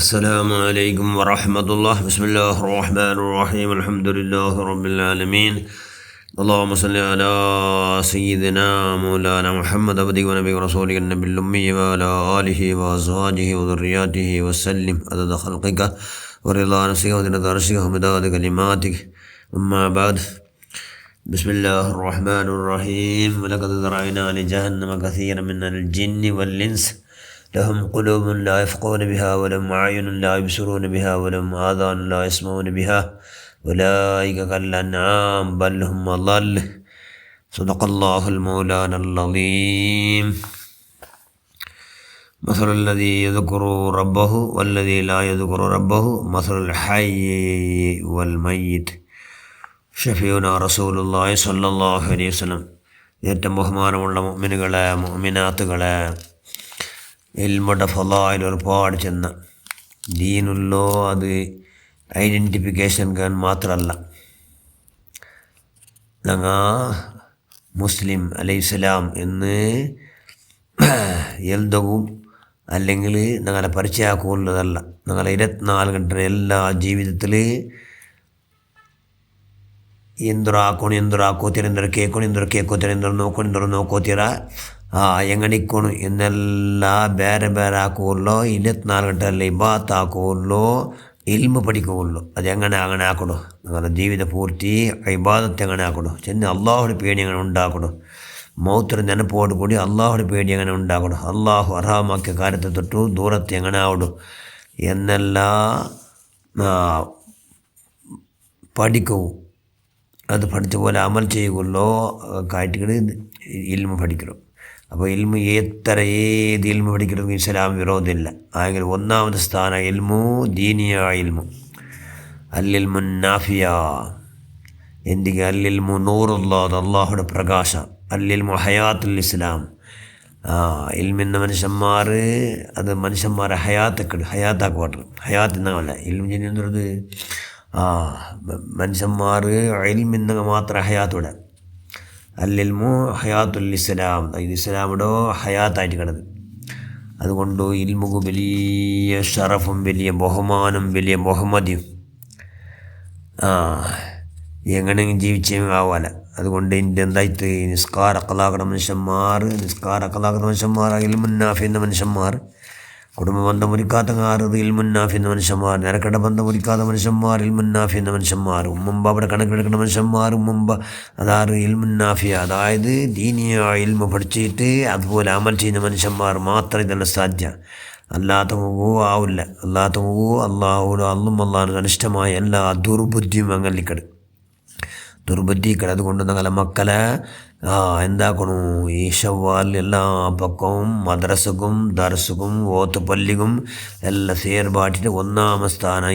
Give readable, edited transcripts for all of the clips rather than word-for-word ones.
السلام عليكم ورحمة الله. بسم الله الرحمن الرحيم. الحمد لله رب العالمين. اللهم صل على سيدنا مولانا محمد عبده ونبيه ورسوله النبي الأمي وعلى آله وأزواجه وذرياته وسلم عدد خلقك ورضا نفسك وزنة عرشك ومداد كلماتك. أما بعد، بسم الله الرحمن الرحيم. ولقد ذرأنا لجهنم كثيرا من الجن والإنس لهم قلوب لا يفقهون بها ولهم أعين لا يبصرون بها ولهم آذان لا يسمعون بها أولئك كالأنعام بل هم أضل. صدق الله المولانا العظيم. مثل الذي يذكر ربه والذي لا يذكر ربه مثل الحي والميت. ഷഫീഉനാ റസൂലുള്ളാഹി സ്വല്ലല്ലാഹു അലൈഹി വസല്ലം. ഏറ്റവും ബഹുമാനമുള്ള മുഅ്മിനുകളെ, മുഅ്മിനാത്തുകളെ, ഇൽമുടെ ഫളായിൽ ഒരുപാട് ചെന്ന ദീനുള്ളോ അത് ഐഡൻറ്റിഫിക്കേഷൻ മാത്രമല്ല. ഞങ്ങൾ മുസ്ലിം അലൈഹിസ്സലാം എന്ന് എൽദവും അല്ലെങ്കിൽ ഞങ്ങളെ പരിചയമാക്കുള്ളതല്ല. ഞങ്ങളെ 24 ಗಂಟೆ എല്ലാ ജീവിതത്തിൽ ಎಂದರು ಹಾಕೋತೀರ ಎಂದರು ಕೇಳ್ಕೋತೀರ ಎಂದರು ನೋಡ್ಕೋತೀರ ಹೆಂಗಣಿಕ್ಕೋಣು ಎನ್ನೆಲ್ಲ ಬೇರೆ ಬೇರೆ ಹಾಕುವಲ್ಲೋ 24 ಗಂಟೆಯಲ್ಲಿ ಇಬಾತ್ ಹಾಕುವಲ್ಲೋ ಇಲ್ಮು ಪಡಿಕೋವಲ್ಲೋ ಅದು അങ്ങനെ ಹಾಕೊಡು. ഞങ്ങളുടെ ജീവിത പൂർത്തി ഇബാദത്ത് അങ്ങനെ ಹಾಕೊಡು. ചെന്ന് അള്ളാഹുടെ പേടി അങ്ങനെ ഉണ്ടാക്കൊടു. മൗത്തൊരു ನೆನಪೋಡು കൂടി അള്ളാഹുടെ പേടി അങ്ങനെ ഉണ്ടാക്കൊടു. അള്ളാഹു അർഹമാക്കിയ കാര്യത്തെ തൊട്ടു ദൂരത്തെ അങ്ങനെ ആവಡು എന്നെല്ല പഠിക്കവും. അത് പഠിച്ച പോലെ അമൽ ചെയ്യുകയുള്ളോ കാറ്റുകൾ ഇൽമു പഠിക്കണം. അപ്പോൾ ഇൽമു ഏത് ഇൽമു പഠിക്കണം ഇസ്ലാം വിരോധമില്ല. ആയെങ്കിൽ ഒന്നാമത്തെ സ്ഥാനം ഇൽമു ദീനിയ ഇൽമു, അല്ലിൽമു നാഫിയ. എന്തിಗೆ അല്ലിൽമു നൂറുല്ലാഹ്, അള്ളാഹുടെ പ്രകാശ. അല്ലിൽമു ഹയാത്തുൽ ഇസ്ലാം. ഇൽമിന്ന മനുഷ്യന്മാർ അത് മനുഷ്യന്മാരെ ഹയാത്താക്കുവാട്ടു. ഹയാത്തിന്നല്ല ഇൽമു ചെയ്യുന്നത് മനുഷ്യന്മാർ ഇൽമിന്ന മാത്രം ഹയാത്തോടെ. അല്ലിൽമു ഹയാത്തുൽ ഇസ്ലാം, ഇത് ഇസ്ലാമിടോ ഹയാത്തായിട്ട് കിടന്നത്. അതുകൊണ്ട് ഇൽമുക്ക് വലിയ ഷറഫും വലിയ ബഹുമാനം വലിയ ബഹുമതിയും എങ്ങനെയെങ്കിലും ജീവിച്ചേ ആവാല. അതുകൊണ്ട് ഇതിൻ്റെ എന്തായിട്ട് നിസ്കാരക്കലാക്കുന്ന മനുഷ്യന്മാർ ഇൽമുന്നാഫിന്ന മനുഷ്യന്മാർ, കുടുംബ ബന്ധം മുറിക്കാത്ത ഇൽമുന്നാഫിന്ന മനുഷ്യന്മാർ, നിരക്കട ബന്ധം മുറിക്കാത്ത മനുഷ്യന്മാർ ഇൽമുന്നാഫിന്ന മനുഷ്യന്മാർ, മുമ്പ് അവിടെ കണക്കെടുക്കുന്ന മനുഷ്യന്മാർ മുമ്പ് അതാറ് ഇൽമുന്നാഫിയ, അതായത് ദീനിയ ഇൽമു പഠിച്ചിട്ട് അതുപോലെ അമൽ ചെയ്യുന്ന മനുഷ്യന്മാർ മാത്രം ഇതെല്ലാം സാധ്യ. അല്ലാത്ത ആവില്ല. അള്ളാഹുവിനോട് അള്ളാഹിന് അനിഷ്ടമായ എല്ലാ ദുർബുദ്ധിയും അങ്ങല്ലിക്കട് ദുർബുദ്ധിക്കട്. അതുകൊണ്ട് ഞങ്ങളെ മക്കളെ എന്താക്കണു, ഈ ഷവ്വാൽ എല്ലാ പക്കവും മദ്രസക്കും ദർസുക്കും ഓത്തുപള്ളിക്കും എല്ലാം സേർപാട്ടിട്ട് ഒന്നാമത്തെ സ്ഥാനം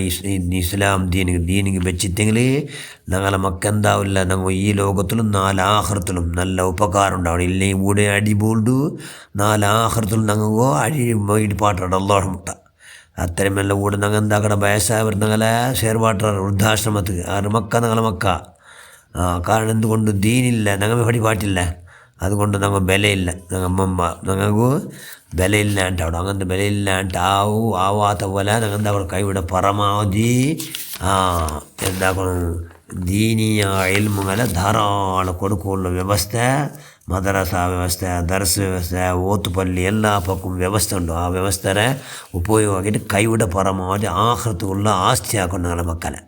ഇസ്ലാം ദീനിക്ക് വെച്ചിട്ടെങ്കിൽ ഞങ്ങളെ മക്കെന്താവില്ല. ഞങ്ങൾ ഈ ലോകത്തിലും 4 ആഖിറത്തിലും നല്ല ഉപകാരം ഉണ്ടാവണം. ഇല്ലെങ്കിൽ ഇവിടെ അടിപോൾഡു 4 ആഖിറത്തിലും ഞങ്ങൾക്കോ ഇടിപ്പാട്ടാണ് അള്ളാഹു മുട്ട. അത്തരമെല്ലാം കൂടെ ഞങ്ങൾ എന്താക്കണം, വയസ്സായവർ ഞങ്ങളെ സേർപാട്ട വൃദ്ധാശ്രമത്തിൽ ഞങ്ങളെ മക്ക. കാരണം എന്തുകൊണ്ട് ദീനില്ല, ഞങ്ങൾ പഠിപ്പാട്ടില്ല. അതുകൊണ്ട് ഞങ്ങൾ ബലയില്ല. ഞങ്ങൾക്ക് ബലയില്ലാണ്ട് അവിടെ അങ്ങനത്തെ ബലയില്ലാണ്ട് ആവാത്ത പോലെ ഞങ്ങൾ എന്താ കൈവിടെ പരമാവധി എന്താക്കണം ദീനിയ ഇൽമുകളെ ധാരാളം കൊടുക്കുള്ള വ്യവസ്ഥ, മദ്രസ ವ್ಯವಸ್ಥೆ, ದರ್ಸ್ ವ್ಯವಸ್ಥೆ, ಓತುಪಲ್ಲಿ ಎಲ್ಲ ಪಕ್ಕೂ ವ್ಯವಸ್ಥೆ ಉಂಟು. ಆ ವ್ಯವಸ್ಥೆ ಉಪಯೋಗವಾಗಿಟ್ಟು ಕೈವಿಡ ಪರಮಾವಧಿ ആഖിറത്തുള്ള ആസ്തി ആക്കണം ഞങ്ങളുടെ മക്കളെ.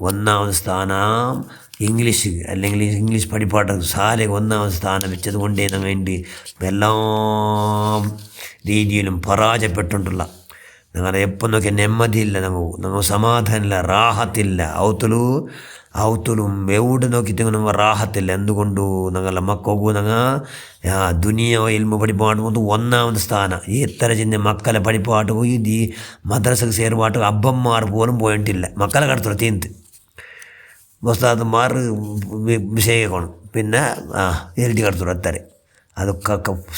ഒന്നാമത് സ്ഥാനം ഇംഗ്ലീഷ് അല്ലെങ്കിൽ ഇംഗ്ലീഷ് പഠിപ്പാട്ട ശാലയ്ക്ക് ഒന്നാമത് സ്ഥാനം വെച്ചത് കൊണ്ടേ ഞങ്ങൾ എല്ലാ രീതിയിലും പരാജയപ്പെട്ടുള്ള ഞങ്ങളെ എപ്പം നോക്കിയാൽ നെമ്മതിയില്ല, ഞങ്ങൾ സമാധാനമില്ല, റാഹത്തില്ല. ഔത്തുലും എവിടെ നോക്കിയിട്ട് ഞങ്ങൾ റാഹത്തില്ല. എന്തുകൊണ്ടു ഞങ്ങളുടെ മക്കൾക്കു ഞങ്ങൾ ദുനിയ ഇൽമു പഠിപ്പാട്ട് പോകുന്നത് ഒന്നാമത് സ്ഥാനം. എത്ര ചിന്ന മക്കളെ പഠിപ്പാട്ട് പോയി ഈ മദ്രസക്ക് സേർപാട്ട് അബ്ബന്മാർ പോലും പോയിട്ടില്ല. മക്കളെ കടത്തുള്ള തീന്ത് ഉസ്താദന്മാർ വിഷയിക്കണം, പിന്നെ എഴുതി കടത്തുള്ളൂ അത്തരെ. അത്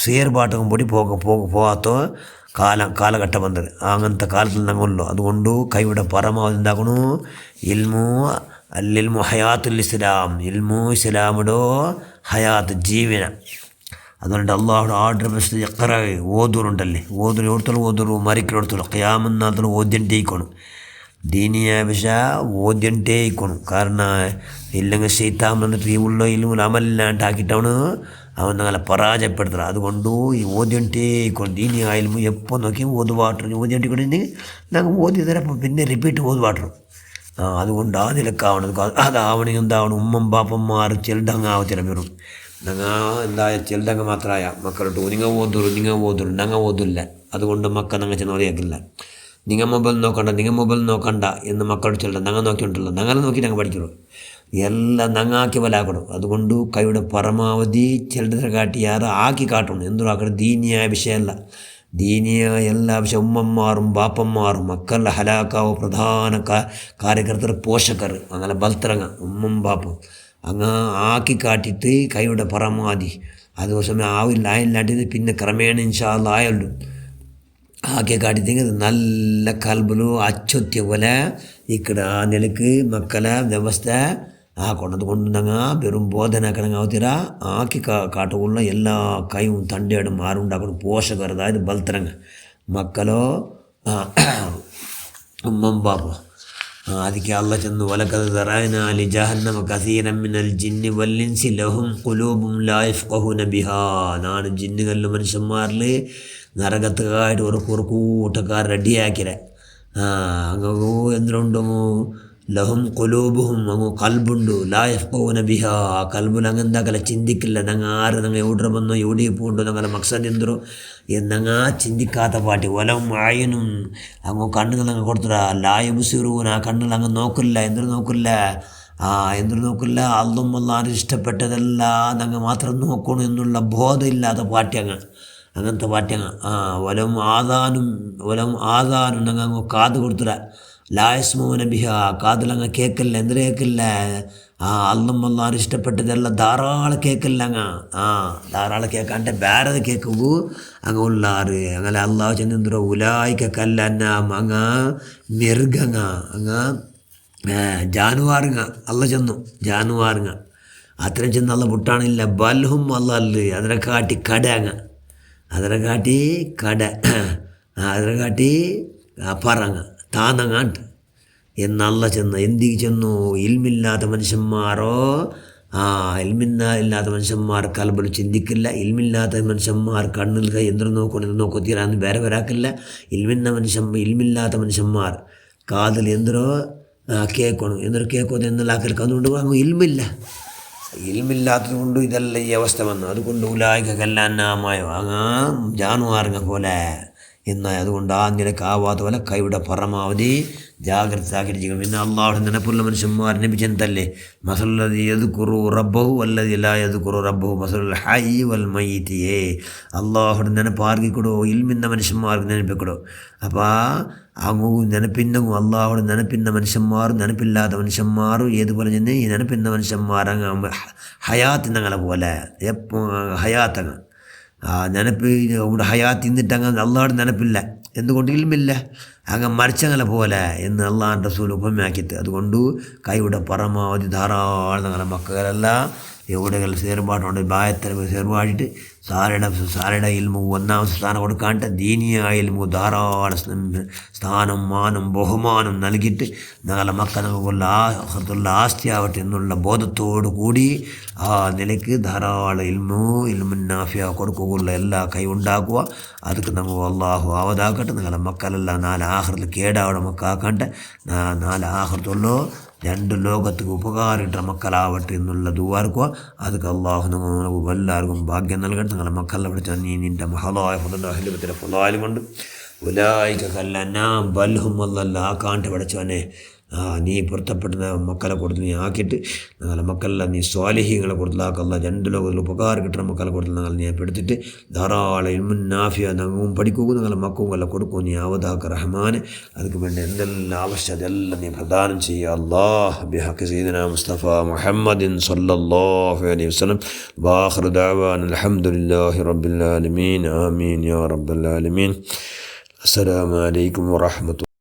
സേർപാട്ടകം പൊടി പോകാത്ത കാലഘട്ടം വന്നത്. അങ്ങനത്തെ കാലത്തിൽ ഞങ്ങളുള്ളൂ. അതുകൊണ്ട് കൈവിടെ പരമാവധി എന്താക്കണു ഇൽമു അല്ലിൽമു ഹയാത്തുൽ ഇസ്ലാം. ഇൽമു ഇസ്ലാമിടോ ഹയാത്ത് ജീവന. അതുകൊണ്ട് അള്ളാഹുടെ ಆರ್ಡರ್ ಬೆಸ್ಟ್ ಎಕ್ಕರ ಓದೂರುಂಟಲ್ಲಿ ಓದರು ಓಡ್ತಲು ಓದರು ಮರಿಕಲು ಓಡ್ತಲು ಕಿಯಾಮನ್ನಾತಲು ಓದ್ಯಂಟೇ ಇಕ್ಕೋಣ ದೀನಿಯ ವಿಷಯ ಓದ್ಯಂಟೇ ಇಕ್ಕೋಣ ಕಾರಣ ഇല്ലെങ്കിൽ ശൈത്താൻ ഈ ഉള്ള ഇല്ലും അമലില്ലാണ്ട് ആക്കിയിട്ടവണ് അവൻ ഞങ്ങളെ പരാജയപ്പെടുത്തുക അതുകൊണ്ട് ഈ ഓദ്യണ്ടേ ഇക്കൊണ്ട് ദീനി ആയാലും എപ്പോൾ നോക്കിയും ഓതുവാട്ടർ ഓദ്യണ്ടി കൊണ്ടെങ്കിൽ ഞങ്ങൾ ഓതി തരപ്പം പിന്നെ റിപ്പീറ്റ് ഓതുവാട്ടർ അതുകൊണ്ട് ആ നിലക്കാവണം അതാവണം എന്താവണം ഉമ്മം പാപ്പന്മാർ ചെലുടങ്ങാവത്തില്ല വെറും ഞങ്ങൾ എന്തായ ചെലുടങ്ങ മാത്രമായ മക്കളോട്ട് നിങ്ങൾ ഓതുള്ളൂ ഞങ്ങൾ ഓതില്ല അതുകൊണ്ട് മക്കൾ ഞങ്ങൾ ചെന്ന് അറിയാക്കില്ല നിങ്ങൾ മൊബൈൽ നോക്കണ്ട എന്ന് മക്കളോട് ചെല്ലണ്ട ഞങ്ങൾ നോക്കിയിട്ടുണ്ടല്ലോ ഞങ്ങളെ നോക്കി ഞങ്ങൾ പഠിക്കുള്ളൂ എല്ലാം ഞങ്ങാക്കി വലാക്കണം അതുകൊണ്ട് കൈയുടെ പരമാവധി ചിലരെ കാട്ടി യാറ് ആക്കി കാട്ടണം എന്തും ആക്കണം ദീനിയായ വിഷയമല്ല ദീനിയായ എല്ലാ വിഷയം ഉമ്മന്മാരും ബാപ്പന്മാരും മക്കളുടെ ഹലാക്കാവ് പ്രധാന കാര്യകർത്തർ പോഷകർ അങ്ങനെ ബൽത്തിറങ്ങ ഉമ്മം ബാപ്പും അങ്ങ് ആക്കി കാട്ടിയിട്ട് കൈയുടെ പരമാവധി അത് സമയം ആയില്ലാണ്ടിത് പിന്നെ ക്രമേണ ഇൻഷാ അല്ലാഹ് ആയുള്ളൂ ആക്കി കാട്ടിത്തെങ്കിൽ നല്ല കൽബിലും അച്ചൊത്തിയ പോലെ ഇക്കട ആ നിലക്ക് മക്കളെ വ്യവസ്ഥ ആക്കണം കൊണ്ട് ഞങ്ങൾ വെറും ബോധനാക്കണം ആവത്തിര ആക്കി കാട്ടുകൊള്ള എല്ലാ കൈയും തണ്ടേടും ആറുണ്ടാക്കണം പോഷകർ അതായത് ബൽത്തിറങ്ങ മക്കളോ ഉമ്മം ബാപ്പ ಅದಕ್ಕೆ ಅಲ್ಲ ಚೆಂದು ಒಲಕದ ದರಾಯನ ಅಲಿ ಜಹನ್ನಮ ಕಸೀರಂ ಮಿನಲ್ ಜಿನ್ನಿ ವಲ್ಲಿನ್ಸಿ ಲಹುಂ ഖുലൂബും ലാ യഫ്ഖഹൂന ബിഹാ നാണ് ജിന്നുകളിൽ മനുഷ്യന്മാരിൽ നരകത്തുകായിട്ട് ഒരു കൂട്ടക്കാർ റെഡിയാക്കിരെ അങ്ങ് എന്തുണ്ടോ ലഹും ഖുലൂബുഹും അങ്ങ് കൽബുണ്ട് ലാ യഫ്ഖഹൂന ബിഹാ ആ കൽബിൽ അങ്ങ് എന്താക്കല ചിന്തിക്കില്ല ഞങ്ങൾ ആര് ഞങ്ങൾ എവിടെ വന്നോ എവിടെ പോണ്ടോ ഞങ്ങളെ മക്സദ് എന്തൊരു എന്നങ്ങ ചിന്തിക്കാത്ത പാട്ടി ഒലവും ആയനും അങ്ങ് കണ്ണുകൾ അങ്ങ് കൊടുത്തിട ലായുബുസിറൂൻ ആ കണ്ണുകൾ അങ്ങ് നോക്കില്ല എന്തൊരു നോക്കില്ല അല്ലും അല്ലാഹുവിന് ഇഷ്ടപ്പെട്ടതെല്ലാം ഞങ്ങൾ മാത്രം നോക്കണം എന്നുള്ള ബോധമില്ലാത്ത പാട്ടി അങ്ങനത്തെ പാട്ടി ഒലവും ആദാനും ഞങ്ങൾ അങ്ങ് കാത് കൊടുത്തിട ലായസ്മോന ബിഹ കാതിലങ്ങ് കേൾക്കില്ല എന്തൊരു കേൾക്കില്ല അല്ലും അല്ലാഹുവിന് ഇഷ്ടപ്പെട്ടതെല്ലാം ധാരാളം കേൾക്കില്ല ധാരാളം കേൾക്കാണ്ട് ಬೇರೆದು കേൾക്കൂ അങ്ങ് ഉള്ളാറ് അങ്ങനെ അള്ളാഹു ചെന്നെന്തോ ഉലായിക്ക കല്ലന്ന അങ്ങ മെറുകങ്ങ അങ്ങ് ജാനുവാറുങ്ങ അല്ല ചെന്നു ജാനുവാറുങ്ങ അത്രയും ചെന്ന് അല്ല പുട്ടാണില്ല ബൽഹും അല്ല അല്ല അതിനെ കാട്ടി പറങ്ങ താന്നങ്ങാണ്ട് എന്നല്ല ചെന്ന് എന്തിക്ക് ചെന്നു ഇൽമില്ലാത്ത മനുഷ്യന്മാരോ ഇല്ലാത്ത മനുഷ്യന്മാർ കൽബിൽ ചിന്തിക്കില്ല ഇൽമില്ലാത്ത മനുഷ്യന്മാർ കണ്ണിൽ എന്തൊരു നോക്കത്തിരാന്ന് വേറെ വരാക്കില്ല ഇൽമില്ലാത്ത മനുഷ്യന്മാർ കാതിൽ എന്തൊരോ കേൾക്കണം എന്തൊരു കേൾക്കുന്നത് എന്നുള്ള കേൾക്കുന്നുണ്ട് അങ്ങ് ഇൽമില്ലാത്തത് കൊണ്ട് ഇതെല്ലാം ഈ അവസ്ഥ വന്നു അതുകൊണ്ട് ഉലായിക കല്ലാന്നാമായോ അങ്ങ് ജാനുവാറുങ്ങ പോലെ എന്നാൽ അതുകൊണ്ട് ആ നിലക്കാവാത്ത പോലെ കൈയുടെ പരമാവധി ജാഗ്രത ആക്കിയിരിക്കും പിന്നെ അള്ളാഹുടെ നിലപ്പുള്ള മനുഷ്യന്മാർ ലഭിച്ചെന്തല്ലേ മസലുല്ലദി യദ്കുറു റബ്ബഹു വല്ലദി ലാ യദ്കുറു റബ്ബഹു മസലുൽ ഹയ്യി വൽ മയ്യിത്തിയേ അള്ളാഹുടെ നെനപ്പാർക്കിക്കൊടോ ഇൽമിന്ന മനുഷ്യന്മാർക്ക് നെനപ്പിക്കൊടോ അപ്പോൾ അങ്ങ് നെനപ്പിന്നെങ്ങും അള്ളാഹുടെ നെനപ്പിന്ന മനുഷ്യന്മാരും നെനപ്പില്ലാത്ത മനുഷ്യന്മാരും ഏതുപോലെ ചെന്ന് ഈ നെനപ്പിന്ന മനുഷ്യന്മാരങ്ങ് ഹയാത്തിനങ്ങളെ പോലെ എപ്പോൾ ഹയാത്തങ്ങ് നെനപ്പ് ഇവിടെ ഹയാത്ത് ഇന്നിട്ടങ്ങ് അള്ളാഹുടെ നെനപ്പില്ല എന്തുകൊണ്ട് ഇൽമില്ല അങ്ങ് മരിച്ചങ്ങനെ പോലെ എന്ന് അള്ളാഹുവിൻ്റെ റസൂൽ ഉപമയാക്കിയിട്ട് അതുകൊണ്ട് കൈയുടെ പരമാവധി ധാരാളം ഞങ്ങളുടെ മക്കളെല്ലാം എവിടെയെങ്കിലും സേർപാടുണ്ട് ബായത്തര സേർപാടിയിട്ട് സാരയുടെ ഇൽമു ഒന്നാമത്തെ സ്ഥാനം കൊടുക്കാണ്ട് ദീനിയായ ഇൽമു ധാരാളം സ്ഥാനം മാനം ബഹുമാനം നൽകിയിട്ട് ഞങ്ങളുടെ മക്കൾ ഞങ്ങൾക്കുള്ള ആസ്തിയാവട്ടെ എന്നുള്ള ബോധത്തോടു കൂടി ആ നിലയ്ക്ക് ധാരാളം ഇൽമുന്നാഫിയ കൊടുക്കുകയുള്ള എല്ലാ കൈ ഉണ്ടാക്കുക അതൊക്കെ നമുക്ക് അള്ളാഹു ആവതാക്കട്ടെ ഞങ്ങളുടെ മക്കളെല്ലാം നാല് ആഹ്റത്തിൽ കേടാവണ മക്കാക്കട്ടെ നാല് ആഹ്റത്തുള്ളൂ രണ്ട് ലോകത്തേക്ക് ഉപകാരപ്പെട്ട മക്കളാവട്ടെ എന്നുള്ള ദുആർക്കുക അതൊക്കെ അള്ളാഹു നമുക്ക് എല്ലാവർക്കും ഭാഗ്യം നൽകട്ടെ നിങ്ങളുടെ മക്കളെ വിളിച്ചാൽ നീ നിൻ്റെ മഹലായ ഫുദാഹിലിബത്തിൻ്റെ ഫുദാലും കൊണ്ട് ഉലായിക കല്ലന്ന ബൽഹും അല്ലല്ല ആ കാണ്ട് പഠിച്ചവനെ നീ പൊരുത്തപ്പെടുന്ന മക്കളെ കൊടുത്ത് നീ ആക്കിയിട്ട് ഞങ്ങളുടെ മക്കളെല്ലാം നീ സ്വാലിഹീങ്ങളെ കൊടുത്തലാക്കല്ല രണ്ട് ലോകത്തിൽ ഉപകാരം കിട്ടുന്ന മക്കളെ കൊടുത്ത് ഞങ്ങൾ നീ എടുത്തിട്ട് ധാരാളം ഇൽമുന്നാഫിയ ഞങ്ങളും പഠിക്കുകയും ഞങ്ങളുടെ മക്കവും എല്ലാം കൊടുക്കും നീ ആവതാക്ക റഹ്മാൻ അതിന് വേണ്ടി എന്തെല്ലാം ആവശ്യം അതെല്ലാം നീ പ്രദാനം ചെയ്യുക അല്ലാഹ് ബിഹഖി സയ്യിദിനാ മുസ്തഫ മുഹമ്മദിൻ സ്വല്ലല്ലാഹു അലൈഹി വസല്ലം വആഖിറു ദഅവാന അൽഹംദുലില്ലാഹി റബ്ബിൽ ആലമീൻ ആമീൻ യാ റബ്ബൽ ആലമീൻ അസ്സലാമു അലൈക്കും വറഹ്മത്തുള്ളാഹി